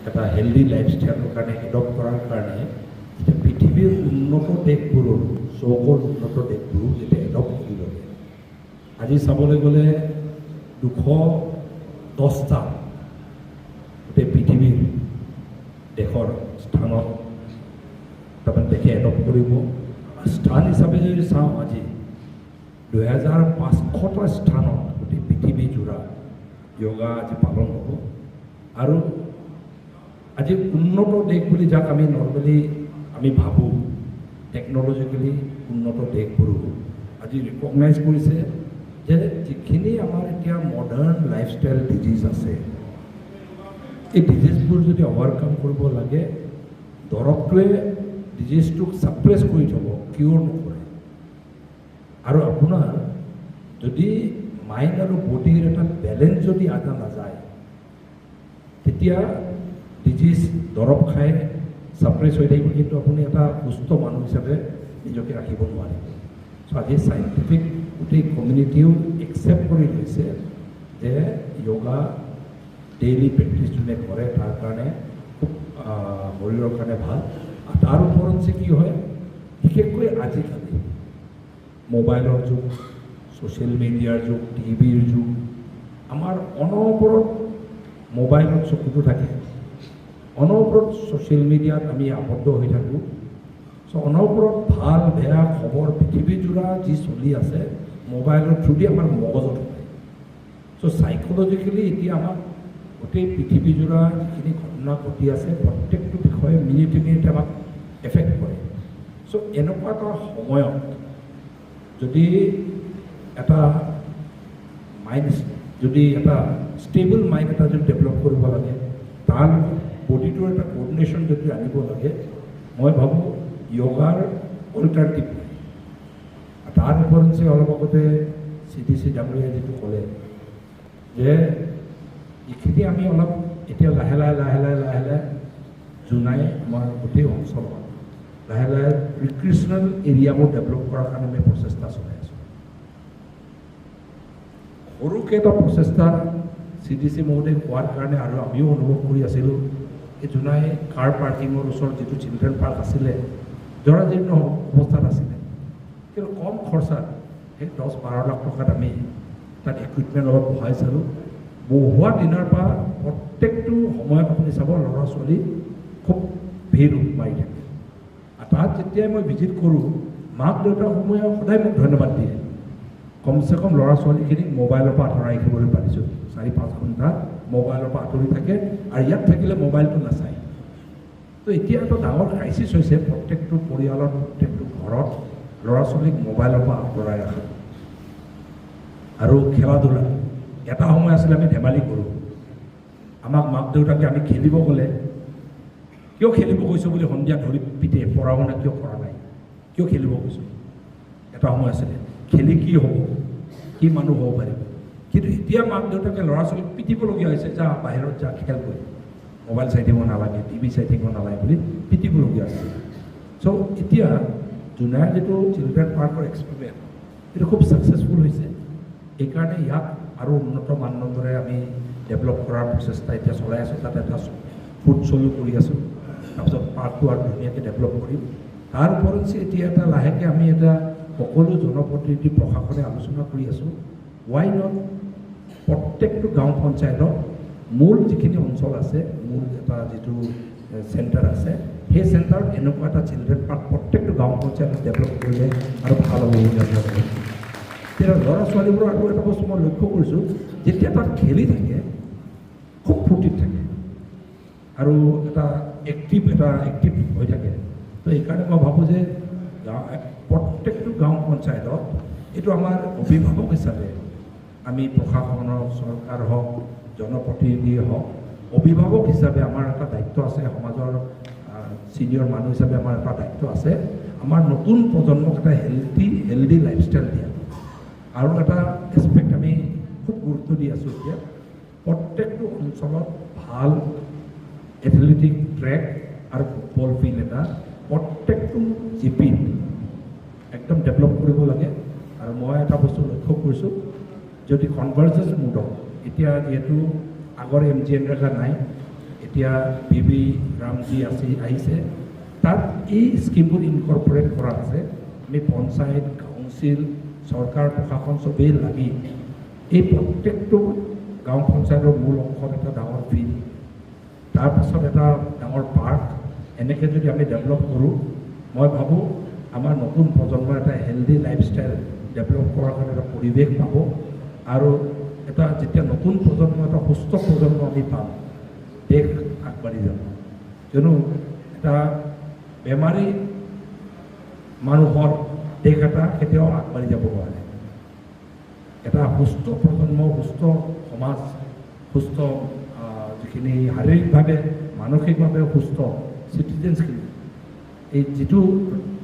এটা হেলদি লাইফষ্টাইলৰ কাৰণে এডপ্ট কৰাৰ কাৰণে এতিয়া পৃথিৱীৰ উন্নত দেশবোৰৰ চৌকল উন্নত দেশবোৰো যেতিয়া এডপ্ট কৰি ল'লে আজি চাবলৈ গ'লে 210টা গোটেই পৃথিৱীৰ দেশৰ স্থানত তাৰমানে দেশে এডপ্ট কৰিব স্থান হিচাপে যদি চাওঁ আজি 2500টা স্থানত গোটেই পৃথিৱীজোৰা যোগা আজি পালন হ'ব আৰু আজি উন্নত দেশ বুলি যাক আমি নৰ্মেলি আমি ভাবোঁ টেকন'লজিকেলি উন্নত দেশবোৰো আজি ৰিকগনাইজ কৰিছে যে যিখিনি আমাৰ এতিয়া মডাৰ্ণ লাইফষ্টাইল ডিজিজ আছে এই ডিজিজবোৰ যদি অভাৰকাম কৰিব লাগে দৰৱটোৱে ডিজিজটোক ছাপ্ৰেছ কৰি থ'ব কিয়ৰ নকৰে আৰু আপোনাৰ যদি মাইণ্ড আৰু বডিৰ এটা বেলেঞ্চ যদি আনা নাযায় তেতিয়া ডিজিজ দৰৱ খাই ছাপ্ৰেছ হৈ থাকিব কিন্তু আপুনি এটা সুস্থ মানুহ হিচাপে নিজকে ৰাখিব নোৱাৰিব চ' আজি চাইণ্টিফিক গোটেই কমিউনিটিও একচেপ্ট কৰি লৈছে যে য়োগা ডেইলি প্ৰেক্টিছ যোনে কৰে তাৰ কাৰণে খুব শৰীৰৰ কাৰণে ভাল আৰু তাৰ ওপৰত কি হয় বিশেষকৈ আজিকালি মোবাইলৰ যুগ ছ'চিয়েল মিডিয়াৰ যুগ টিভিৰ যুগ আমাৰ অনবৰত মোবাইলত চকুটো থাকে অনবৰত ছ'চিয়েল মিডিয়াত আমি আবদ্ধ হৈ থাকোঁ চ' অনবৰত ভাল বেয়া খবৰ পৃথিৱীজোৰা যি চলি আছে মোবাইলৰ থ্ৰুদি আমাৰ মগজত হয় চ' চাইক'লজিকেলি এতিয়া আমাক গোটেই পৃথিৱীজোৰা যিখিনি ঘটনা ঘটি আছে প্ৰত্যেকটো বিষয়ে মিনিটে মিনিটে আমাক এফেক্ট কৰে চ' এনেকুৱা এটা সময়ত যদি এটা মাইণ্ড যদি এটা ষ্টেবল মাইণ্ড এটা যদি ডেভেলপ কৰিব লাগে তাৰ বডিটোৰ এটা কোঅৰ্ডিনেশ্যন যদি আনিব লাগে মই ভাবোঁ য়োগাৰ অল্টাৰনেটিভ তাৰ ওপৰত অলপ আগতে CDC ডাঙৰীয়াই যিটো ক'লে যে এইখিনি আমি অলপ এতিয়া লাহে লাহে জোনাই আমাৰ গোটেই অঞ্চলত লাহে লাহে ৰিক্ৰিয়েশ্যনেল এৰিয়াবোৰ ডেভেলপ কৰাৰ কাৰণে আমি প্ৰচেষ্টা চলাই আছোঁ সৰুকৈ এটা প্ৰচেষ্টা CDC মহোদয়ে কোৱাৰ কাৰণে আৰু আমিও অনুভৱ কৰি আছিলোঁ এই জোনাই কাৰ পাৰ্কিঙৰ ওচৰত যিটো চিলড্ৰেন পাৰ্ক আছিলে জৰাজীৰ্ণ অৱস্থাত আছিলে কিন্তু কম খৰচাত সেই 10-12 লাখ টকাত আমি তাত ইকুইপমেণ্ট অলপ বহাই চালোঁ বহোৱা দিনাৰ পৰা প্ৰত্যেকটো সময়ত আপুনি চাব ল'ৰা ছোৱালী খুব ভিৰ মাৰি থাকে আৰু তাত যেতিয়াই মই ভিজিট কৰোঁ মাক দেউতাকসমূহে সদায় মোক ধন্যবাদ দিয়ে কমচে কম ল'ৰা ছোৱালীখিনিক মোবাইলৰ পৰা আঁতৰাই ৰাখিবলৈ পাৰিছোঁ 4-5 ঘণ্টা মোবাইলৰ পৰা আঁতৰি থাকে আৰু ইয়াত থাকিলে মোবাইলটো নাচায় তো এতিয়া এটা ডাঙৰ ক্ৰাইচিছ হৈছে প্ৰত্যেকটো পৰিয়ালত প্ৰত্যেকটো ঘৰত ল'ৰা ছোৱালীক মোবাইলৰ পৰা আঁতৰাই ৰাখা আৰু খেলা ধূলা এটা সময় আছিলে আমি ধেমালি কৰোঁ আমাক মাক দেউতাকে আমি খেলিব গ'লে কিয় খেলিব গৈছোঁ বুলি সন্ধিয়া ধৰি পিটে পঢ়া শুনা কিয় কৰা নাই কিয় খেলিব গৈছোঁ এটা সময় আছিলে খেলি কি হ'ব কি মানুহ হ'ব পাৰিব কিন্তু এতিয়া মাক দেউতাকে ল'ৰা ছোৱালীক পিটিবলগীয়া হৈছে যা বাহিৰত যা খেলগৈ মোবাইল চাই থাকিব নালাগে টিভি চাই থাকিব নালাগে বুলি পিটিবলগীয়া হৈছে চ' এতিয়া জোনাইৰ যিটো চিলড্ৰেন পাৰ্কৰ এক্সপেৰিমেণ্ট এইটো খুব ছাকচেছফুল হৈছে এইকাৰণে ইয়াক আৰু উন্নত মানদণ্ডৰে আমি ডেভেলপ কৰাৰ প্ৰচেষ্টা এতিয়া চলাই আছোঁ তাত এটা ফুড শ্ব'ও কৰি আছোঁ তাৰপিছত পাৰ্কটো আৰু ধুনীয়াকৈ ডেভেলপ কৰিম তাৰ ওপৰত এতিয়া এটা লাহেকৈ আমি এটা সকলো জনপ্ৰতিনিধি প্ৰশাসনে আলোচনা কৰি আছোঁ ৱাই নট প্ৰত্যেকটো গাঁও পঞ্চায়তত মূল যিখিনি অঞ্চল আছে মূল এটা যিটো চেণ্টাৰ আছে সেই চেণ্টাৰত এনেকুৱা এটা চিলড্ৰেন পাৰ্ক প্ৰত্যেকটো গাঁও পঞ্চায়তত ডেভেলপ কৰিলে আৰু ভাল হ'ব বুলি আমি ভাবোঁ তেতিয়া ল'ৰা ছোৱালীবোৰৰ আৰু এটা বস্তু মই লক্ষ্য কৰিছোঁ যেতিয়া তাত খেলি থাকে খুব ফূৰ্তিত থাকে আৰু এটা এক্টিভ হৈ থাকে তো সেইকাৰণে মই ভাবোঁ যে প্ৰত্যেকটো গাঁও পঞ্চায়তত এইটো আমাৰ অভিভাৱক হিচাপে আমি প্ৰশাসন হওক চৰকাৰ হওক জনপ্ৰতিনিধিয়ে হওক অভিভাৱক হিচাপে আমাৰ এটা দায়িত্ব আছে সমাজৰ ছিনিয়ৰ মানুহ হিচাপে আমাৰ এটা দায়িত্ব আছে আমাৰ নতুন প্ৰজন্মক এটা হেল্ডি লাইফষ্টাইল দিয়া আৰু এটা এছপেক্ট আমি খুব গুৰুত্ব দি আছোঁ এতিয়া প্ৰত্যেকটো অঞ্চলত ভাল এথলেটিক ট্ৰেক আৰু ফুটবল ফিল্ড এটা প্ৰত্যেকটো জিপিত একদম ডেভেলপ কৰিব লাগে আৰু মই এটা বস্তু লক্ষ্য কৰিছোঁ যদি কনভাৰ্জেন্স মুডত এতিয়া যিহেতু আগৰ MGN ৰেগা নাই এতিয়া BB ৰামজী আহিছে তাত এই স্কিমবোৰ ইনকৰ্পৰেট কৰা আছে আমি পঞ্চায়ত কাউন্সিল চৰকাৰ প্ৰশাসন চবেই লাগি এই প্ৰত্যেকটো গাঁও পঞ্চায়তৰ মূল অংশত এটা ডাঙৰ ফিল্ড তাৰপিছত এটা ডাঙৰ পাৰ্ক এনেকৈ যদি আমি ডেভেলপ কৰোঁ মই ভাবোঁ আমাৰ নতুন প্ৰজন্মৰ এটা হেল্ডি লাইফষ্টাইল ডেভেলপ কৰাৰ কাৰণে এটা পৰিৱেশ পাব আৰু এটা যেতিয়া নতুন প্ৰজন্ম এটা সুস্থ প্ৰজন্ম আমি পাম দেশ আগবাঢ়ি যাব কিয়নো এটা বেমাৰী মানুহৰ দেশ এটা কেতিয়াও আগবাঢ়ি যাব নোৱাৰে এটা সুস্থ প্ৰজন্ম সুস্থ সমাজ সুস্থ যিখিনি শাৰীৰিকভাৱে মানসিকভাৱে সুস্থ চিটিজেনছখিনি এই যিটো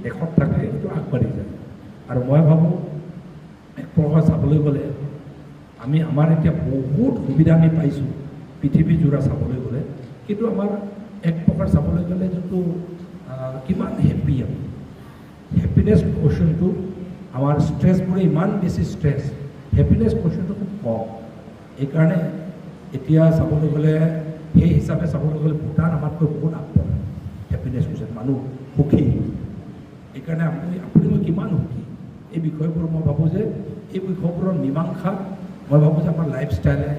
দেশত থাকে সেইটো আগবাঢ়ি যায় আৰু মই ভাবোঁ এক প্ৰকাৰ চাবলৈ গ'লে আমি আমাৰ এতিয়া বহুত সুবিধা আমি পাইছোঁ পৃথিৱীজোৰা চাবলৈ গ'লে কিন্তু আমাৰ এক প্ৰকাৰ চাবলৈ গ'লে যিটো কিমান হেপ্পী আমি হেপিনেছ কোৱেশ্যনটো আমাৰ ষ্ট্ৰেছবোৰে ইমান বেছি ষ্ট্ৰেছ হেপিনেছ কোৱেশ্যনটো খুব কম এইকাৰণে এতিয়া চাবলৈ গ'লে সেই হিচাপে চাবলৈ গ'লে ভূটান আমাতকৈ বহুত আগবঢ়া হেপিনেছ কোৱেশ্যন মানুহ সুখী এইকাৰণে আপুনি মই কিমান সুখী এই বিষয়বোৰ মই ভাবোঁ যে এই বিষয়বোৰৰ মীমাংসা মই ভাবোঁ যে আমাৰ লাইফষ্টাইলে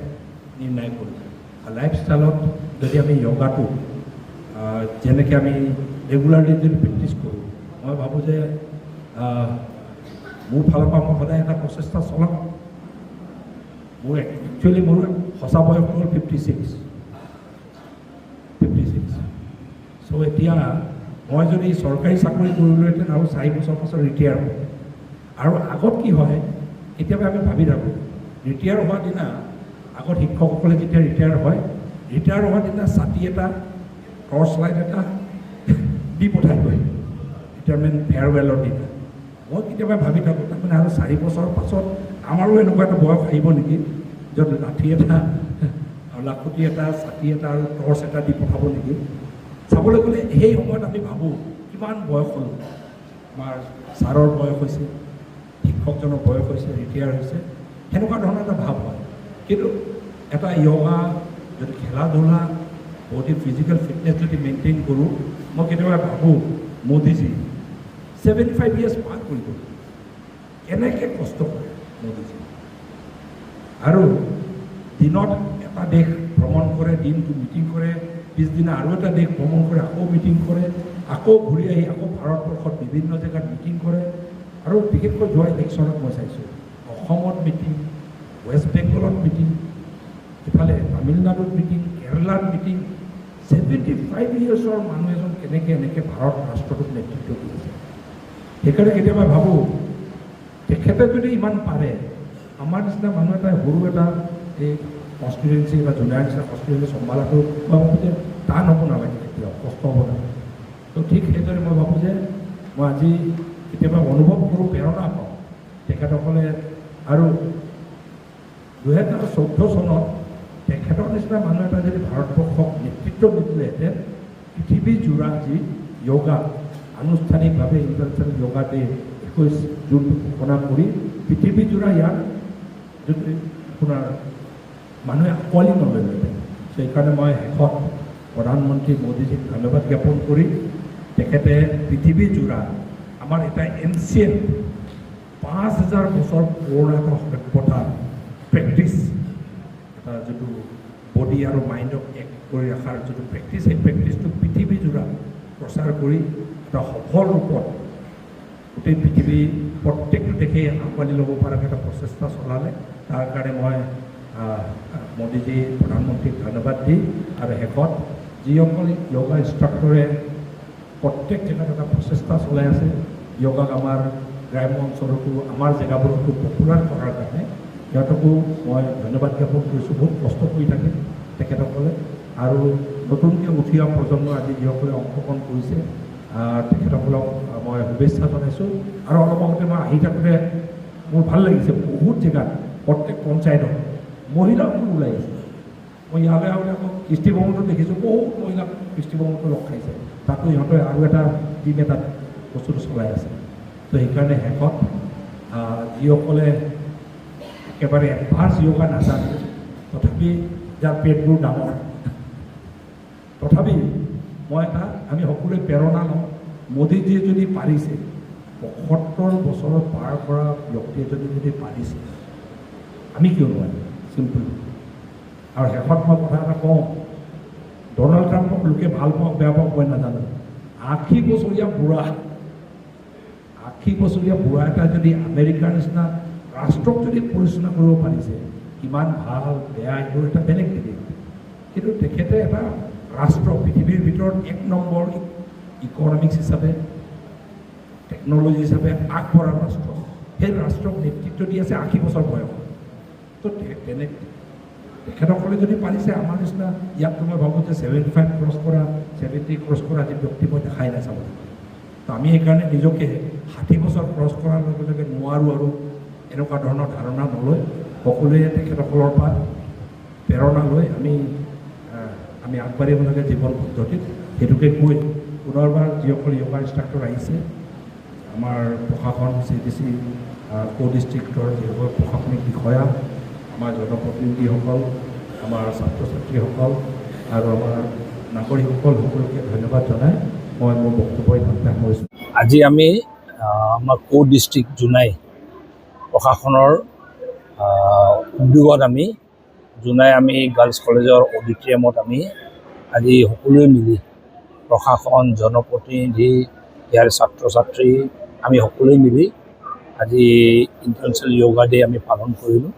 নিৰ্ণয় কৰিব আৰু লাইফষ্টাইলত যদি আমি য়োগাটো যেনেকৈ আমি ৰেগুলাৰলি যদি প্ৰেক্টিছ কৰোঁ মই ভাবোঁ যে মোৰ ফালৰ পৰা মই সদায় এটা প্ৰচেষ্টা চলাওঁ মোৰ একচুৱেলি মোৰ সঁচা বয়স হ'ল 56 চ' এতিয়া মই যদি চৰকাৰী চাকৰি কৰিলোহেঁতেন আৰু 4 বছৰ পাছত ৰিটায়াৰ হ'ব আৰু আগত কি হয় কেতিয়াবা আমি ভাবি থাকোঁ ৰিটায়াৰ হোৱাৰ দিনা আগত শিক্ষকসকলে যেতিয়া ৰিটায়াৰ হয় ৰিটায়াৰ হোৱাৰ দিনা ছাতি এটা টৰ্চ লাইট এটা দি পঠাই গৈ ৰিটায়াৰমেণ্ট ফেয়াৰৱেলৰ দিনা মই কেতিয়াবা ভাবি থাকোঁ তাৰমানে আৰু 4 বছৰৰ পাছত আমাৰো এনেকুৱা এটা বয়স আহিব নেকি য'ত লাঠি এটা আৰু লাখুটি এটা ছাতি এটা আৰু টৰ্চ এটা দি পঠাব নেকি চাবলৈ গ'লে সেই সময়ত আমি ভাবোঁ কিমান বয়স হ'ল আমাৰ ছাৰৰ বয়স হৈছে শিক্ষকজনৰ বয়স হৈছে ৰিটায়াৰ হৈছে সেনেকুৱা ধৰণৰ এটা ভাৱ হয় কিন্তু এটা য়োগা যদি খেলা ধূলা বডি ফিজিকেল ফিটনেছ যদি মেইনটেইন কৰোঁ মই কেতিয়াবা ভাবোঁ মোদীজী 75 ইয়াৰ্ছ পাৰ কৰিব কেনেকৈ কষ্ট কৰে মোদীজী আৰু দিনত এটা দেশ ভ্ৰমণ কৰে দিনটো মিটিং কৰে পিছদিনা আৰু এটা দেশ ভ্ৰমণ কৰে আকৌ মিটিং কৰে আকৌ ঘূৰি আহি আকৌ ভাৰতবৰ্ষত বিভিন্ন জেগাত মিটিং কৰে আৰু বিশেষকৈ যোৱা ইলেকশ্যনত মই চাইছোঁ অসমত মিটিং ৱেষ্ট বেংগলত মিটিং ইফালে তামিলনাডুত মিটিং কেৰেলাত মিটিং 75 ইয়াৰ্ছৰ মানুহ এজন কেনেকৈ এনেকৈ ভাৰত ৰাষ্ট্ৰটোক নেতৃত্ব কৰিছে সেইকাৰণে কেতিয়াবা ভাবোঁ তেখেতে যদি ইমান পাৰে আমাৰ নিচিনা মানুহ এটা সৰু এটা এই কনষ্টিটুৱেঞ্চি বা জুনিয়াৰ নিচিনা কনষ্টিটুৱেঞ্চি চম্ভালাটো মই ভাবোঁ যে টান হ'ব নালাগে কেতিয়াও কষ্ট হ'ব নালাগে তো ঠিক সেইদৰে মই ভাবোঁ যে মই আজি কেতিয়াবা অনুভৱ কৰোঁ প্ৰেৰণা পাওঁ তেখেতসকলে আৰু 2014 চনত তেখেতৰ নিচিনা মানুহ এটা যদি ভাৰতবৰ্ষক নেতৃত্ব দিলেহেঁতেন পৃথিৱীজোৰা যি য়োগা আনুষ্ঠানিকভাৱে ইণ্টাৰনেশ্যনেল য়োগা ডে 21 জুনটো ঘোষণা কৰি পৃথিৱীজোৰা ইয়াৰ যদি আপোনাৰ মানুহে আঁকোৱালি নল'লেহেঁতেন সেইকাৰণে মই শেষত প্ৰধানমন্ত্ৰী মোদীজীক ধন্যবাদ জ্ঞাপন কৰি তেখেতে পৃথিৱীজোৰা আমাৰ এটা এনচিয়েণ্ট 5000 বছৰ পুৰণা এটা সভ্যতাৰ প্ৰেক্টিছ এটা যিটো বডি আৰু মাইণ্ডক এক কৰি ৰখাৰ যিটো প্ৰেক্টিছ সেই প্ৰেক্টিছটো পৃথিৱীজোৰা প্ৰচাৰ কৰি এটা সফল ৰূপত গোটেই পৃথিৱী প্ৰত্যেকটো দেশেই আঁকোৱালি ল'ব পৰাকৈ এটা প্ৰচেষ্টা চলালে তাৰ কাৰণে মই মোদীজী প্ৰধানমন্ত্ৰীক ধন্যবাদ দি আৰু শেষত যিসকল য়োগা ইনষ্ট্ৰাক্টৰে প্ৰত্যেক জেগাত এটা প্ৰচেষ্টা চলাই আছে য়োগাক আমাৰ গ্ৰাম্য অঞ্চলতো আমাৰ জেগাবোৰতো পপুলাৰ কৰাৰ কাৰণে সিহঁতকো মই ধন্যবাদ জ্ঞাপন কৰিছোঁ বহুত কষ্ট কৰি থাকে তেখেতসকলে আৰু নতুনকৈ উঠি অহা প্ৰজন্ম আজি যিসকলে অংশগ্ৰহণ কৰিছে তেখেতসকলক মই শুভেচ্ছা জনাইছোঁ আৰু অলপ আগতে মই আহি থাকোঁতে মোৰ ভাল লাগিছে বহুত জেগাত প্ৰত্যেক পঞ্চায়তত মহিলাবোৰ ওলাই আহিছে মই ইয়ালৈ আহোঁতে আকৌ কৃষ্টিভৱনটো দেখিছোঁ বহুত মহিলা কৃষ্টিভৱনটো লগ খাইছে তাতো ইহঁতে আৰু এটা টিম এটা বস্তুটো চলাই আছে তো সেইকাৰণে শেষত যিসকলে একেবাৰে এডভান্স য়োগা নাজানে তথাপি যাৰ পেটবোৰ ডাঙৰ তথাপি মই এটা আমি সকলোৱে প্ৰেৰণা লওঁ, মোদীজীয়ে যদি পাৰিছে, ৭৫ বছৰ পাৰ কৰা ব্যক্তি এজনে যদি পাৰিছে, আমি কিয় নোৱাৰিম? চিম্পল। আৰু শেষত মই কথা এটা কওঁ, ডনাল্ড ট্ৰাম্পক লোকে ভাল পাওক বেয়া পাওক মই নাজানো, ৮০ বছৰীয়া বুঢ়া, ৮০ বছৰীয়া বুঢ়া এটা যদি আমেৰিকাৰ নিচিনা ৰাষ্ট্ৰক যদি পৰিচালনা কৰিব পাৰিছে, কিমান ভাল বেয়া এইবোৰ এটা বেলেগ বেলেগ। কিন্তু তেখেতে এটা ৰাষ্ট্ৰ, পৃথিৱীৰ ভিতৰত ১ নম্বৰ ইকনমিক্স হিচাপে, টেকন'লজি হিচাপে আগবঢ়া ৰাষ্ট্ৰ, সেই ৰাষ্ট্ৰক নেতৃত্ব দি আছে ৮০ বছৰ বয়সত। তো তেখেতসকলে যদি পাৰিছে, আমাৰ নিচিনা ইয়াততো মই ভাবোঁ যে 75 ক্ৰছ কৰা, 70 ক্ৰছ কৰা আজি ব্যক্তি মই দেখাই নাই চাব। তো আমি সেইকাৰণে নিজকে ৬০ বছৰ ক্ৰছ কৰাৰ লগে লগে নোৱাৰোঁ আৰু এনেকুৱা ধৰণৰ ধাৰণা নলৈ সকলোৱে তেখেতসকলৰ পৰা প্ৰেৰণা লৈ আমি আগবাঢ়িব লাগে জীৱন পদ্ধতিত। সেইটোকে কৈ পুনৰবাৰ যিসকল য়োগা ইনষ্ট্ৰাক্টৰ আহিছে, আমাৰ প্ৰশাসন, CDC ডিষ্ট্ৰিক্টৰ যিসকল প্ৰশাসনিক বিষয়া, আমাৰ জনপ্ৰতিনিধিসকল, আমাৰ ছাত্ৰ ছাত্ৰীসকল আৰু আমাৰ নাগৰিকসকল, সকলোকে ধন্যবাদ জনাই মই মোৰ বক্তব্য ইমানতে সামৰিছোঁ। আজি আমি আমাৰ ডিষ্ট্ৰিক্ট জোনাই প্ৰশাসনৰ উদ্যোগত আমি গাৰ্লছ কলেজৰ অডিটৰিয়ামত আমি আজি সকলোৱে মিলি, প্ৰশাসন, জনপ্ৰতিনিধি, ইয়াৰ ছাত্ৰ ছাত্ৰী, আমি সকলোৱে মিলি আজি ইণ্টাৰনেশ্যনেল য়োগা ডে আমি পালন কৰিলোঁ।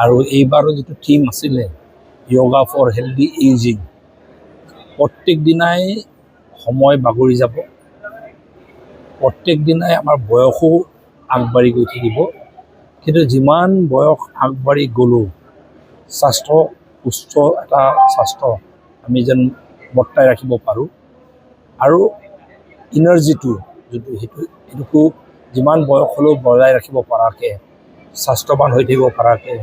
আৰু এইবাৰৰ যিটো থিম আছিলে য়োগা ফৰ হেল্ডি এইজিং, প্ৰত্যেক দিনাই সময় বাগৰি যাব, প্ৰত্যেক দিনাই আমাৰ বয়সো আগবাঢ়ি গৈ থাকিব, কিন্তু যিমান বয়স আগবাঢ়ি গ'লোঁ স্বাস্থ্য, সুস্থ এটা স্বাস্থ্য আমি যেন বৰ্তাই ৰাখিব পাৰোঁ। আৰু ইনাৰ্জিটো সেইটোকো যিমান বয়স হ'লেও বজাই ৰাখিব পৰাকৈ, স্বাস্থ্যৱান হৈ থাকিব পৰাকৈ,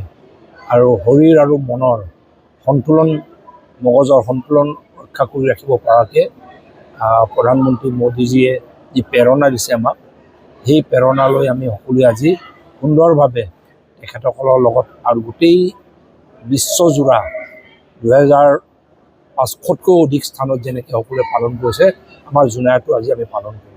আৰু শৰীৰ আৰু মনৰ সন্তুলন, মগজৰ সন্তুলন ৰক্ষা কৰি ৰাখিব পৰাকৈ প্ৰধানমন্ত্ৰী মোদীজীয়ে যি প্ৰেৰণা দিছে আমাক, সেই প্ৰেৰণা লৈ আমি সকলোৱে আজি সুন্দৰভাৱে তেখেতসকলৰ লগত আৰু গোটেই বিশ্বজোৰা 2500তকৈও অধিক স্থানত যেনেকৈ সকলোৱে পালন কৰিছে, আমাৰ জোনাইতো আজি আমি পালন কৰিম।